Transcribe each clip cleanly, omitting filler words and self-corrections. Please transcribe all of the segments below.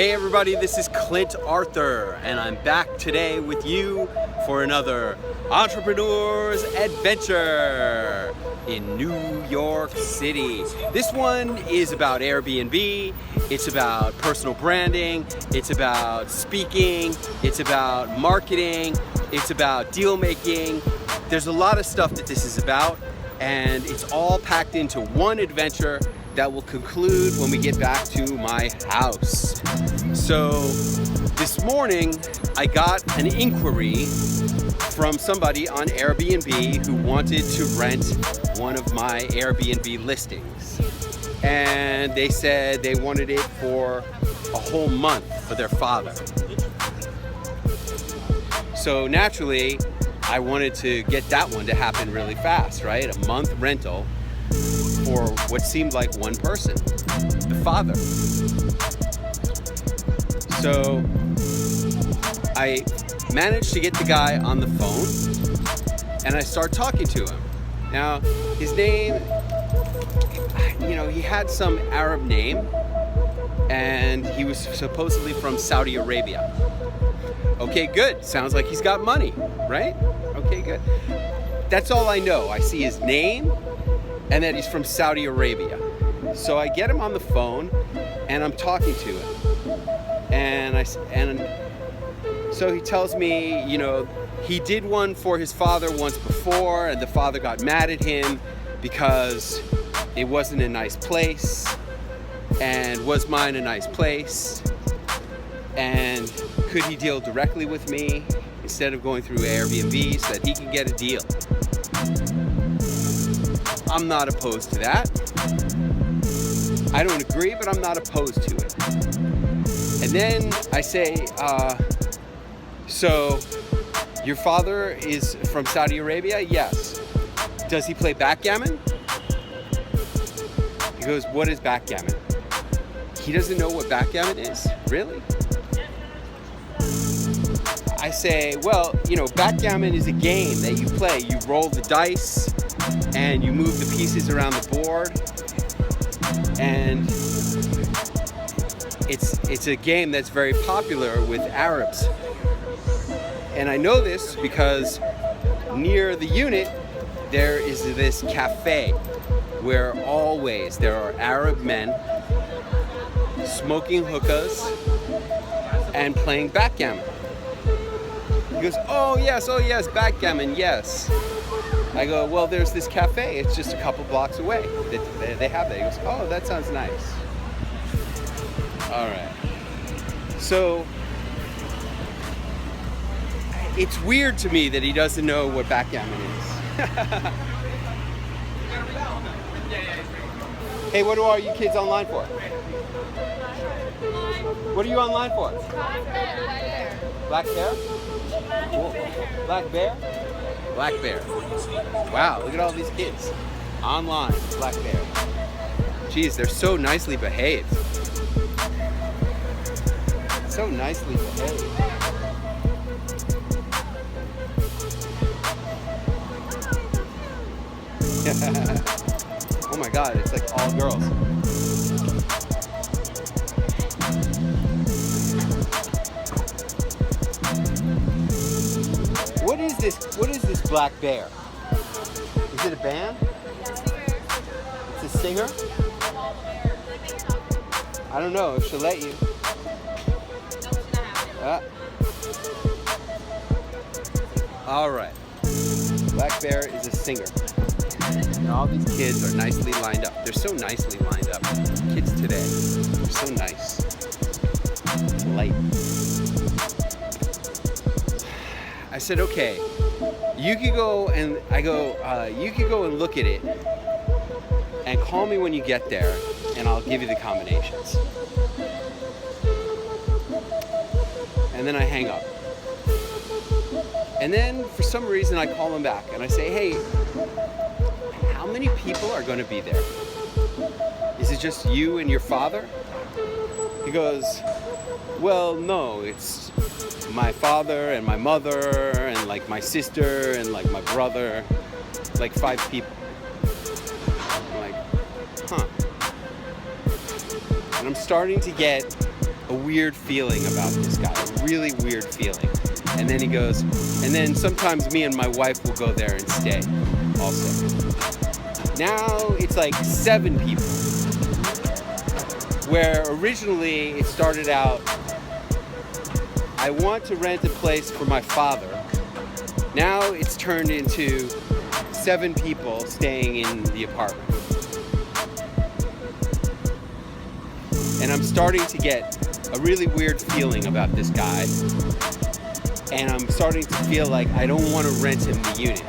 Hey everybody, this is Clint Arthur, and I'm back today with you for another Entrepreneur's Adventure in New York City. This one is about Airbnb, it's about personal branding, it's about speaking, it's about marketing, it's about deal making. There's a lot of stuff that this is about, and it's all packed into one adventure that will conclude when we get back to my house. So this morning I got an inquiry from somebody on Airbnb who wanted to rent one of my Airbnb listings, and they said they wanted it for a whole month for their father. So naturally I wanted to get that one to happen really fast, right? A month rental for what seemed like one person, the father. So I managed to get the guy on the phone and I start talking to him. Now, his name, he had some Arab name and he was supposedly from Saudi Arabia. Okay, good. Sounds like he's got money, right? Okay, good. That's all I know. I see his name and that he's from Saudi Arabia. So I get him on the phone and I'm talking to him. And so he tells me, he did one for his father once before and the father got mad at him because it wasn't a nice place. And was mine a nice place? And could he deal directly with me instead of going through Airbnb so that he can get a deal? I'm not opposed to that. I don't agree, but I'm not opposed to it. And then I say, so your father is from Saudi Arabia? Yes. Does he play backgammon? He goes, what is backgammon? He doesn't know what backgammon is? Really? I say, well, backgammon is a game that you play. You roll the dice and you move the pieces around the board, and it's a game that's very popular with Arabs. And I know this because near the unit there is this cafe where always there are Arab men smoking hookahs and playing backgammon. He goes, oh yes, backgammon, yes. I go, well, there's this cafe. It's just a couple blocks away. They have that. He goes, oh, that sounds nice. All right. So it's weird to me that he doesn't know what backgammon is. Hey, what are you kids online for? What are you online for? Black bear? Cool. Black bear? Black bear. Wow, look at all these kids. Online, black bear. Jeez, they're so nicely behaved. So nicely behaved. Oh my God, it's like all girls. What is this black bear? Is it a band? It's a singer? I don't know if she'll let you. All right. Black bear is a singer. And all these kids are nicely lined up. They're so nicely lined up. Kids today, they're so nice. Polite. I said, okay, you could go and you could go and look at it and call me when you get there and I'll give you the combinations. And then I hang up. And then for some reason I call him back and I say, hey, how many people are going to be there? Is it just you and your father? He goes, well, no, it's my father and my mother and like my sister and like my brother, like 5 people. I'm like, huh. And I'm starting to get a weird feeling about this guy, a really weird feeling. And then he goes, and then sometimes me and my wife will go there and stay also. Now it's like 7 people, where originally it started out, I want to rent a place for my father. Now it's turned into 7 people staying in the apartment. And I'm starting to get a really weird feeling about this guy. And I'm starting to feel like I don't want to rent him the unit.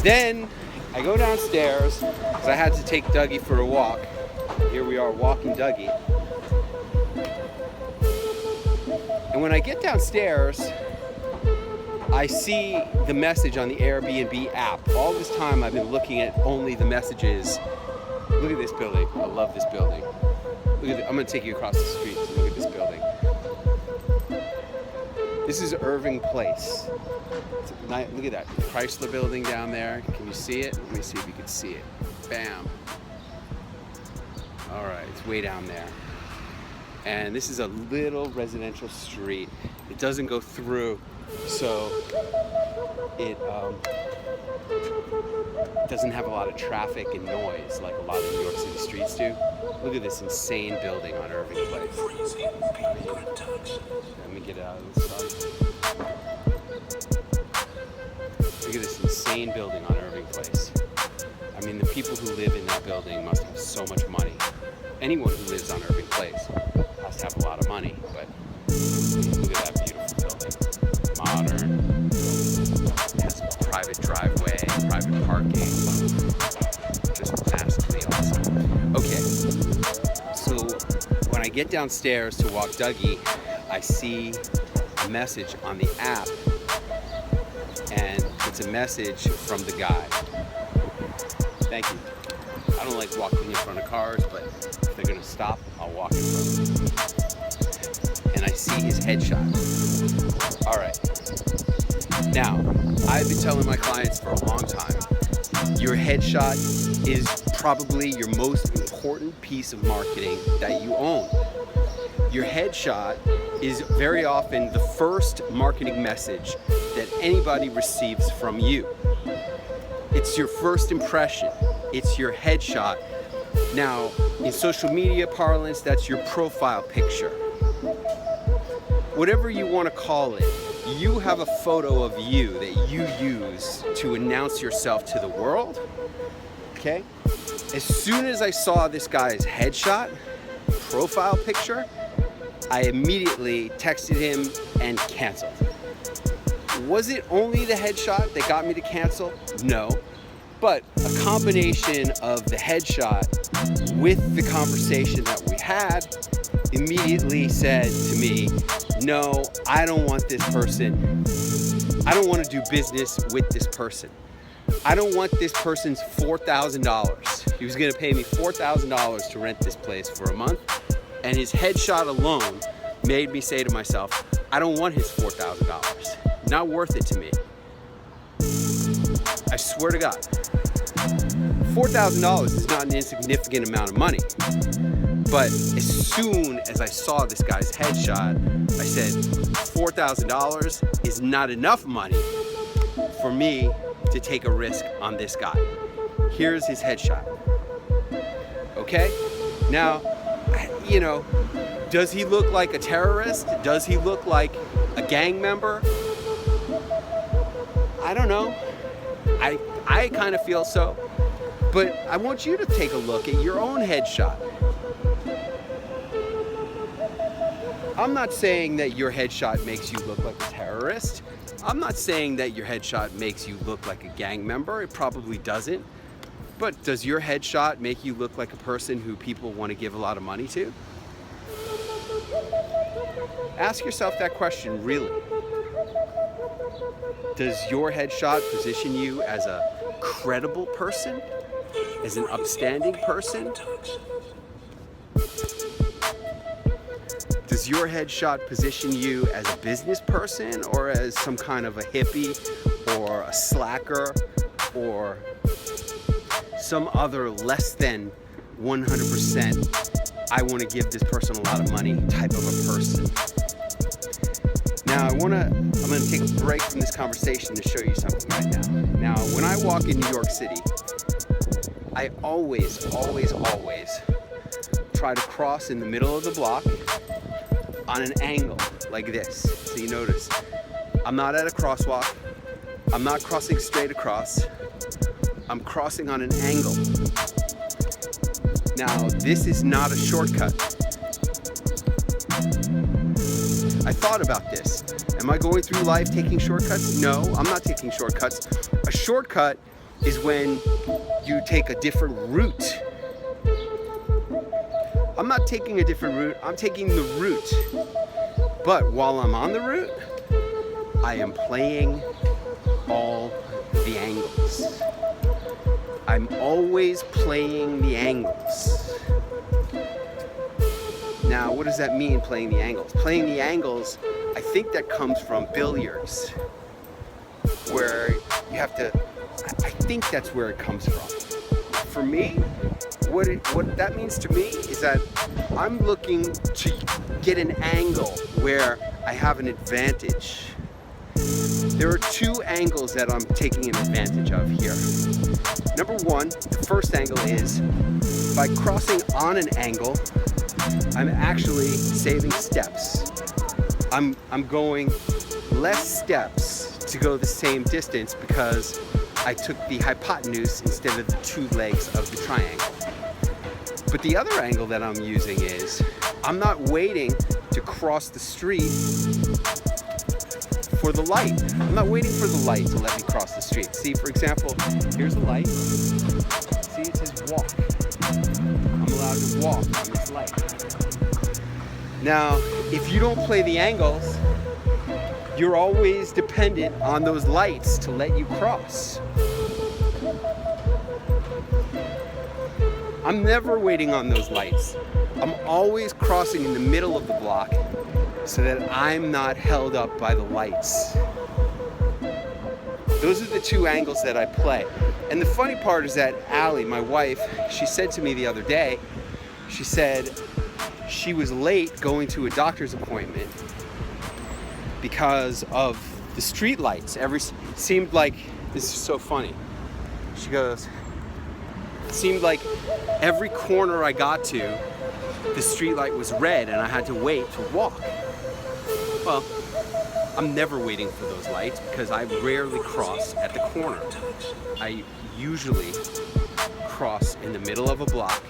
Then I go downstairs because I had to take Dougie for a walk. Here we are walking Dougie. And when I get downstairs, I see the message on the Airbnb app. All this time I've been looking at only the messages. Look at this building. I love this building. Look at I'm going to take you across the street to look at this building. This is Irving Place. Look at that Chrysler building down there. Can you see it? Let me see if you can see it. Bam. All right, it's way down there. And this is a little residential street. It doesn't go through, so it doesn't have a lot of traffic and noise like a lot of New York City streets do. Look at this insane building on Irving Place. Let me get it out of the sun. Look at this insane building on Irving Place. I mean, the people who live in that building must have so much money. Anyone who lives on Irving Place has to have a lot of money, but look at that beautiful building. Modern. It has a private driveway, private parking. Just massively awesome. Okay, so when I get downstairs to walk Dougie, I see a message on the app, and it's a message from the guy. Thank you. I don't like walking in front of cars, but if they're gonna stop, I'll walk in front of them. And I see his headshot. All right. Now, I've been telling my clients for a long time, your headshot is probably your most important piece of marketing that you own. Your headshot is very often the first marketing message that anybody receives from you. It's your first impression. It's your headshot. Now, in social media parlance, that's your profile picture. Whatever you want to call it, you have a photo of you that you use to announce yourself to the world. Okay? As soon as I saw this guy's headshot, profile picture, I immediately texted him and canceled. Was it only the headshot that got me to cancel? No. But a combination of the headshot with the conversation that we had immediately said to me, no, I don't want this person. I don't want to do business with this person. I don't want this person's $4,000. He was going to pay me $4,000 to rent this place for a month. And his headshot alone made me say to myself, I don't want his $4,000. Not worth it to me. I swear to God. $4,000 is not an insignificant amount of money. But as soon as I saw this guy's headshot, I said, $4,000 is not enough money for me to take a risk on this guy. Here's his headshot. Okay? Now, you know, does he look like a terrorist? Does he look like a gang member? I don't know. I kind of feel so. But I want you to take a look at your own headshot. I'm not saying that your headshot makes you look like a terrorist. I'm not saying that your headshot makes you look like a gang member. It probably doesn't. But does your headshot make you look like a person who people want to give a lot of money to? Ask yourself that question, really. Does your headshot position you as a credible person? As an upstanding person? Does your headshot position you as a business person or as some kind of a hippie or a slacker or some other less than 100% I want to give this person a lot of money type of a person. Now I'm going to take a break from this conversation to show you something right now. Now, when I walk in New York City, I always try to cross in the middle of the block on an angle like this. So you notice, I'm not at a crosswalk. I'm not crossing straight across. I'm crossing on an angle. Now, this is not a shortcut. I thought about this. Am I going through life taking shortcuts? No, I'm not taking shortcuts. A shortcut is when you take a different route. I'm not taking a different route, I'm taking the route. But while I'm on the route, I am playing all the angles. I'm always playing the angles. Now, what does that mean, playing the angles? Playing the angles, I think that comes from billiards, where you have to, I think that's where it comes from. For me, what that means to me is that I'm looking to get an angle where I have an advantage. There are two angles that I'm taking an advantage of here. Number one, the first angle is by crossing on an angle, I'm actually saving steps. I'm going less steps to go the same distance because I took the hypotenuse instead of the two legs of the triangle. But the other angle that I'm using is, I'm not waiting to cross the street for the light. I'm not waiting for the light to let me cross the street. See, for example, here's the light. See, it says walk. I'm allowed to walk on this light. Now, if you don't play the angles, you're always dependent on those lights to let you cross. I'm never waiting on those lights. I'm always crossing in the middle of the block so that I'm not held up by the lights. Those are the two angles that I play. And the funny part is that Allie, my wife, she said to me the other day, she said she was late going to a doctor's appointment because of the street lights. Seemed like, this is so funny. She goes, it seemed like every corner I got to, the street light was red and I had to wait to walk. Well, I'm never waiting for those lights because I rarely cross at the corner. I usually cross in the middle of a block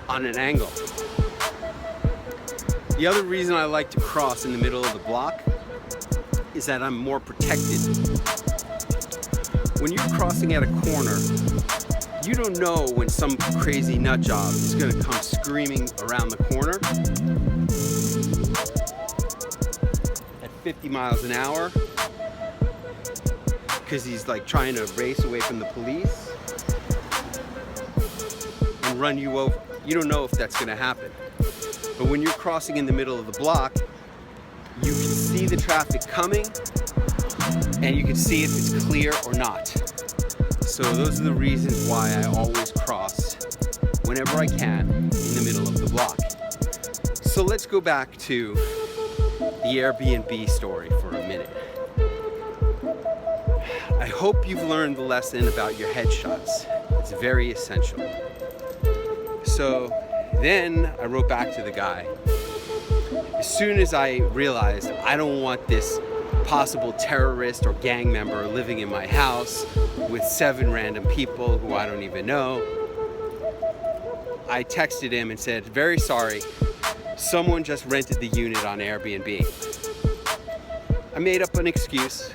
on an angle. The other reason I like to cross in the middle of the block is that I'm more protected. When you're crossing at a corner, you don't know when some crazy nut job is going to come screaming around the corner at 50 miles an hour because he's like trying to race away from the police and run you over. You don't know if that's going to happen. But when you're crossing in the middle of the block, you can see the traffic coming and you can see if it's clear or not. So those are the reasons why I always cross whenever I can in the middle of the block. So let's go back to the Airbnb story for a minute. I hope you've learned the lesson about your headshots. It's very essential. So then I wrote back to the guy. As soon as I realized I don't want this possible terrorist or gang member living in my house with 7 random people who I don't even know, I texted him and said, very sorry, someone just rented the unit on Airbnb. I made up an excuse.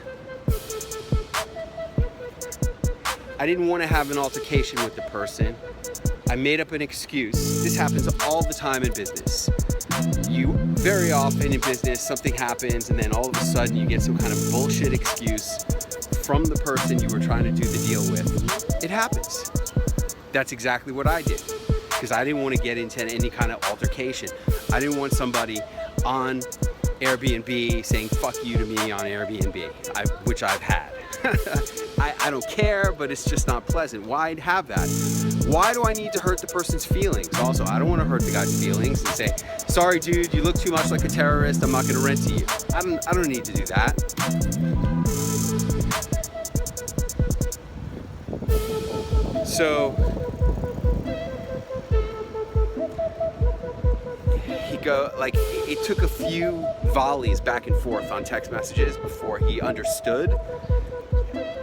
I didn't want to have an altercation with the person. I made up an excuse. This happens all the time in business. Very often in business, something happens and then all of a sudden you get some kind of bullshit excuse from the person you were trying to do the deal with. It happens. That's exactly what I did because I didn't want to get into any kind of altercation. I didn't want somebody on Airbnb saying fuck you to me on Airbnb, which I've had. I don't care, but it's just not pleasant. Why have that? Why do I need to hurt the person's feelings? Also, I don't want to hurt the guy's feelings and say, sorry dude, you look too much like a terrorist, I'm not going to rent to you. I don't need to do that. So it took a few volleys back and forth on text messages before he understood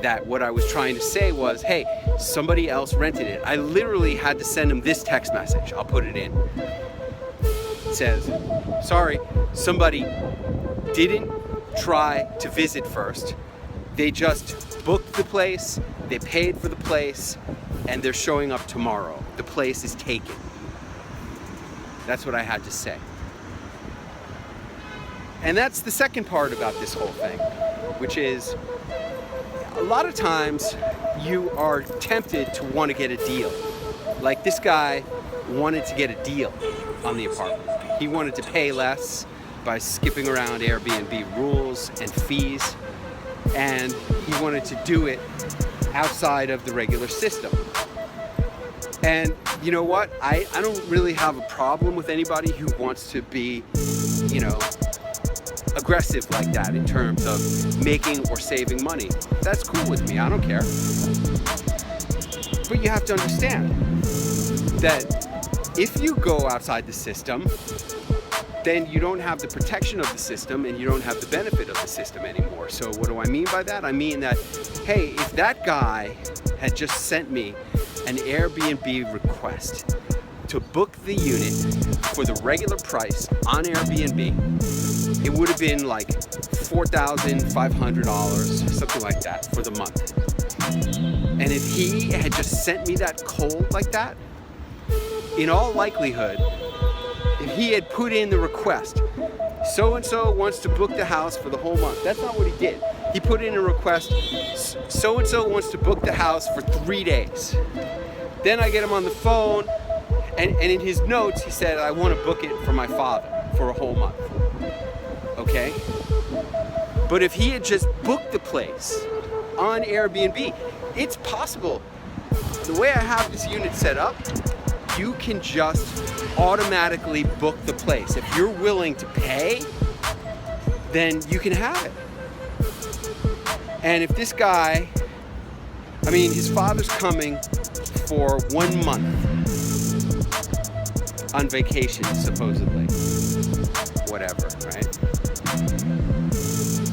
that what I was trying to say was, hey, somebody else rented it. I literally had to send him this text message. I'll put it in. It says, sorry, somebody didn't try to visit first. They just booked the place, they paid for the place, and they're showing up tomorrow. The place is taken. That's what I had to say. And that's the second part about this whole thing, which is a lot of times you are tempted to want to get a deal. Like this guy wanted to get a deal on the apartment. He wanted to pay less by skipping around Airbnb rules and fees, and he wanted to do it outside of the regular system. And you know what? I don't really have a problem with anybody who wants to be, aggressive like that in terms of making or saving money. That's cool with me. I don't care. But you have to understand that if you go outside the system, then you don't have the protection of the system and you don't have the benefit of the system anymore. So what do I mean by that? I mean that, hey, if that guy had just sent me an Airbnb request to book the unit for the regular price on Airbnb, it would have been like $4,500, something like that for the month. And if he had just sent me that cold like that, in all likelihood, if he had put in the request, so-and-so wants to book the house for the whole month. That's not what he did. He put in a request, so-and-so wants to book the house for 3 days. Then I get him on the phone, and in his notes, he said, I want to book it for my father for a whole month. Okay? But if he had just booked the place on Airbnb, it's possible. The way I have this unit set up, you can just automatically book the place. If you're willing to pay, then you can have it. And if this guy, his father's coming for 1 month on vacation, supposedly. Whatever, right?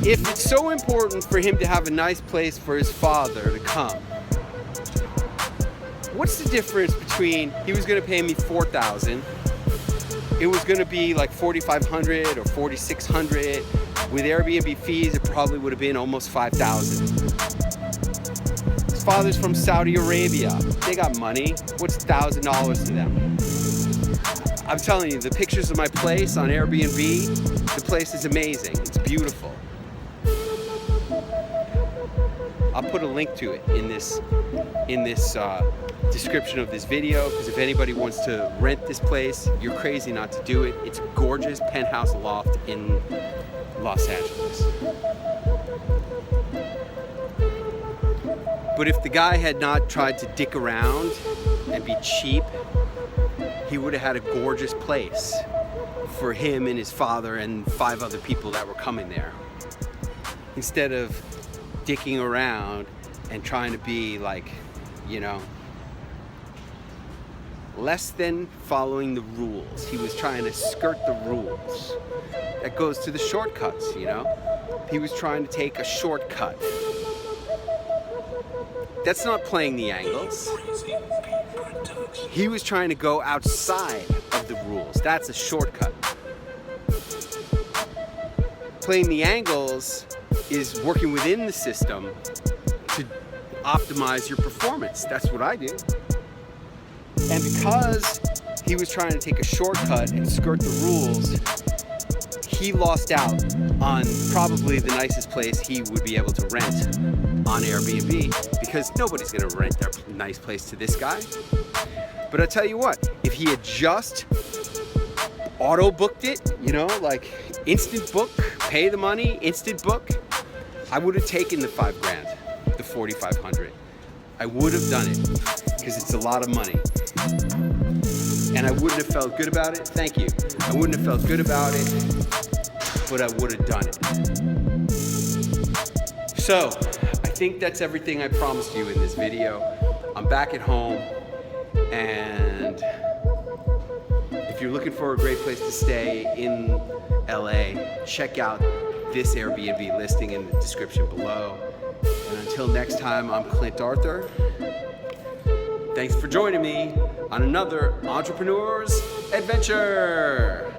If it's so important for him to have a nice place for his father to come, what's the difference between he was going to pay me $4,000, it was going to be like $4,500 or $4,600. With Airbnb fees, it probably would have been almost $5,000. His father's from Saudi Arabia. They got money. What's $1,000 to them? I'm telling you, the pictures of my place on Airbnb, the place is amazing. It's beautiful. I'll put a link to it in this description of this video, because if anybody wants to rent this place, you're crazy not to do it. It's a gorgeous penthouse loft in Los Angeles. But if the guy had not tried to dick around and be cheap, he would have had a gorgeous place for him and his father and 5 other people that were coming there. Instead of dicking around and trying to be like, less than following the rules. He was trying to skirt the rules. That goes to the shortcuts, He was trying to take a shortcut. That's not playing the angles. He was trying to go outside of the rules. That's a shortcut. Playing the angles is working within the system to optimize your performance. That's what I do. And because he was trying to take a shortcut and skirt the rules, he lost out on probably the nicest place he would be able to rent on Airbnb, because nobody's going to rent their nice place to this guy. But I tell you what, if he had just auto booked it, instant book, pay the money, instant book, I would have taken the $5 grand, the 4,500. I would have done it because it's a lot of money. And I wouldn't have felt good about it. Thank you. I wouldn't have felt good about it, but I would have done it. So, I think that's everything I promised you in this video. I'm back at home, and if you're looking for a great place to stay in LA, check out this Airbnb listing in the description below. And until next time, I'm Clint Arthur. Thanks for joining me on another Entrepreneur's Adventure.